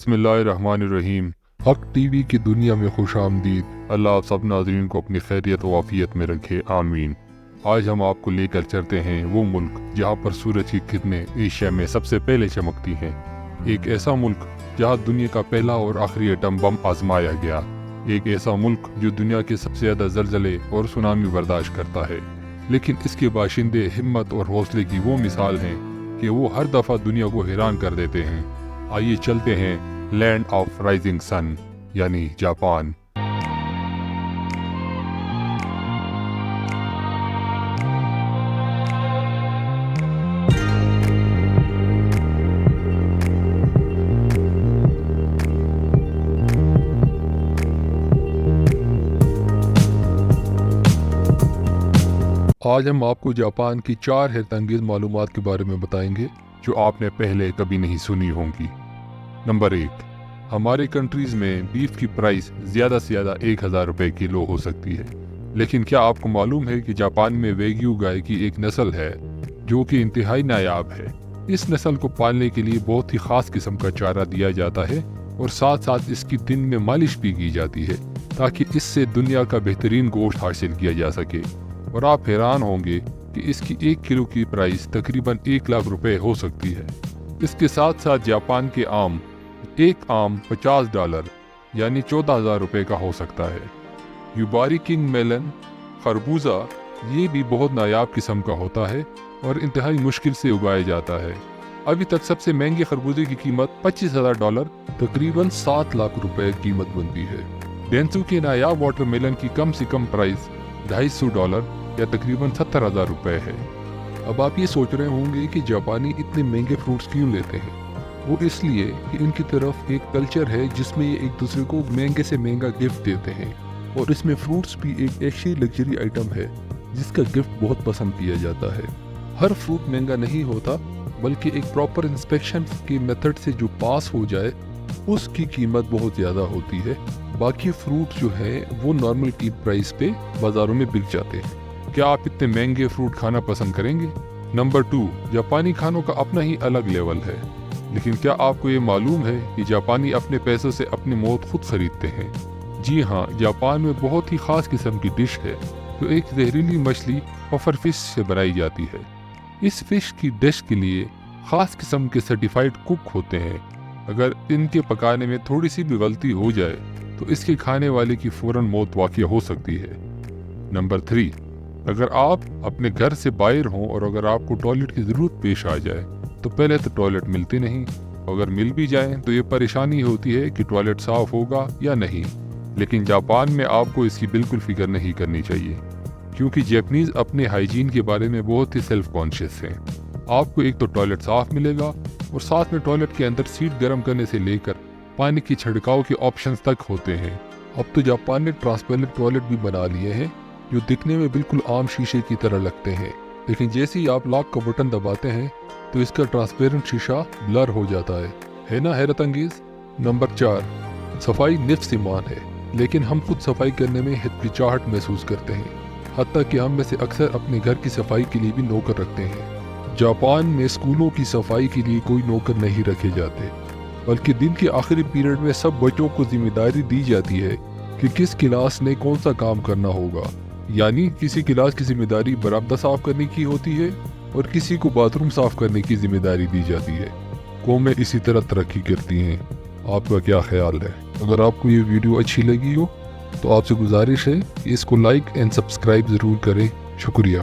बिस्मिल्लाहिर्रहमानिर्रहीम। हक टीवी की दुनिया में खुश आमदीद। अल्लाह आप सब नाज़रीन को अपनी खैरियत व आफियत में रखे, आमीन। आज हम आपको लेकर चलते हैं वो मुल्क जहाँ पर सूरज की किरणें एशिया में सबसे पहले चमकती हैं। एक ऐसा मुल्क जहाँ दुनिया का पहला और आखिरी एटम बम आजमाया गया। एक ऐसा मुल्क जो दुनिया के सबसे ज़्यादा ज़लज़ले और सुनामी बर्दाश्त करता है, लेकिन इसके बाशिंदे हिम्मत और हौसले की वो मिसाल हैं कि वो हर दफ़ा दुनिया को हैरान कर देते हैं। आइए चलते हैं लैंड ऑफ राइजिंग सन यानी जापान। आज हम आपको जापान की 4 हैरतअंगेज़ मालूमात के बारे में बताएंगे जो आपने पहले कभी नहीं सुनी होंगी। नंबर 1, हमारे कंट्रीज़ में बीफ की प्राइस ज़्यादा से ज़्यादा 1000 रुपये किलो हो सकती है, लेकिन क्या आपको मालूम है कि जापान में वेग्यू गाय की एक नस्ल है जो कि इंतहाई नायाब है। इस नस्ल को पालने के लिए बहुत ही ख़ास किस्म का चारा दिया जाता है और साथ साथ इसकी दिन में मालिश भी की जाती है ताकि इससे दुनिया का बेहतरीन गोश्त हासिल किया जा सके। और आप हैरान होंगे कि इसकी 1 किलो की प्राइस तकरीबन 1 लाख रुपए हो सकती है। इसके साथ साथ जापान के एक आम $50 यानी 14,000 रुपये का हो सकता है। युबारी किंग मेलन खरबूजा ये भी बहुत नायाब किस्म का होता है और इंतहाई मुश्किल से उगाया जाता है। अभी तक सबसे महंगे खरबूजे की कीमत $25,000 तकरीबन 7 लाख रुपए कीमत बनती है। डेंसू के नायाब वाटरमेलन की कम से कम प्राइस $250 या तकरीबन 70,000 रुपये है। अब आप ये सोच रहे होंगे कि जापानी इतने महंगे फ्रूट्स क्यों लेते हैं। वो इसलिए कि इनकी तरफ एक कल्चर है जिसमें ये एक दूसरे को महंगे से महंगा गिफ्ट देते हैं, और इसमें फ्रूट्स भी एक ऐसी लग्जरी आइटम है जिसका गिफ्ट बहुत पसंद किया जाता है। हर फ्रूट महंगा नहीं होता, बल्कि एक प्रॉपर इंस्पेक्शन के मेथड से जो पास हो जाए उसकी कीमत बहुत ज़्यादा होती है। बाकी फ्रूट जो है वो नॉर्मल की प्राइस पे बाज़ारों में बिक जाते हैं। क्या आप इतने महंगे फ्रूट खाना पसंद करेंगे? नंबर 2, जापानी खानों का अपना ही अलग लेवल है, लेकिन क्या आपको ये मालूम है कि जापानी अपने पैसों से अपनी मौत खुद खरीदते हैं? जी हाँ, जापान में बहुत ही ख़ास किस्म की डिश है जो एक जहरीली मछली पफर फिश से बनाई जाती है। इस फिश की डिश के लिए ख़ास किस्म के सर्टिफाइड कुक होते हैं। अगर इनके पकाने में थोड़ी सी भी गलती हो जाए तो इसके खाने वाले की फ़ौरन मौत वाक़या हो सकती है। नंबर 3, अगर आप अपने घर से बाहर हों और अगर आपको टॉयलेट की ज़रूरत पेश आ जाए तो पहले तो टॉयलेट मिलते नहीं, अगर मिल भी जाएं तो ये परेशानी होती है कि टॉयलेट साफ़ होगा या नहीं। लेकिन जापान में आपको इसकी बिल्कुल फ़िक्र नहीं करनी चाहिए, क्योंकि जैपनीज़ अपने हाइजीन के बारे में बहुत ही सेल्फ कॉन्शियस हैं। आपको एक तो टॉयलेट साफ़ मिलेगा और साथ में टॉयलेट के अंदर सीट गर्म करने से लेकर पानी की छिड़काव के ऑप्शंस तक होते हैं। अब तो जापान ने ट्रांसपेरेंट टॉयलेट भी बना लिए हैं जो दिखने में बिल्कुल आम शीशे की तरह लगते हैं, लेकिन जैसे ही आप लॉक का बटन दबाते हैं तो इसका ट्रांसपेरेंट शीशा ब्लर हो जाता है ना हैरत अंगेज। नंबर 4, सफाई निफ्स ईमान है, लेकिन हम खुद सफाई करने में हिचकिचाहट महसूस करते हैं। हत्ता कि हम में से अक्सर अपने घर की सफाई के लिए भी नौकर रखते हैं। जापान में स्कूलों की सफाई के लिए कोई नौकर नहीं रखे जाते, बल्कि दिन के आखिरी पीरियड में सब बच्चों को जिम्मेदारी दी जाती है कि किस क्लास ने कौन सा काम करना होगा। यानी किसी क्लास की जिम्मेदारी बरामदा साफ करने की होती है और किसी को बाथरूम साफ करने की जिम्मेदारी दी जाती है। कौमें इसी तरह तरक्की करती हैं। आपका क्या ख्याल है? अगर आपको ये वीडियो अच्छी लगी हो तो आपसे गुजारिश है कि इसको लाइक एंड सब्सक्राइब ज़रूर करें। शुक्रिया।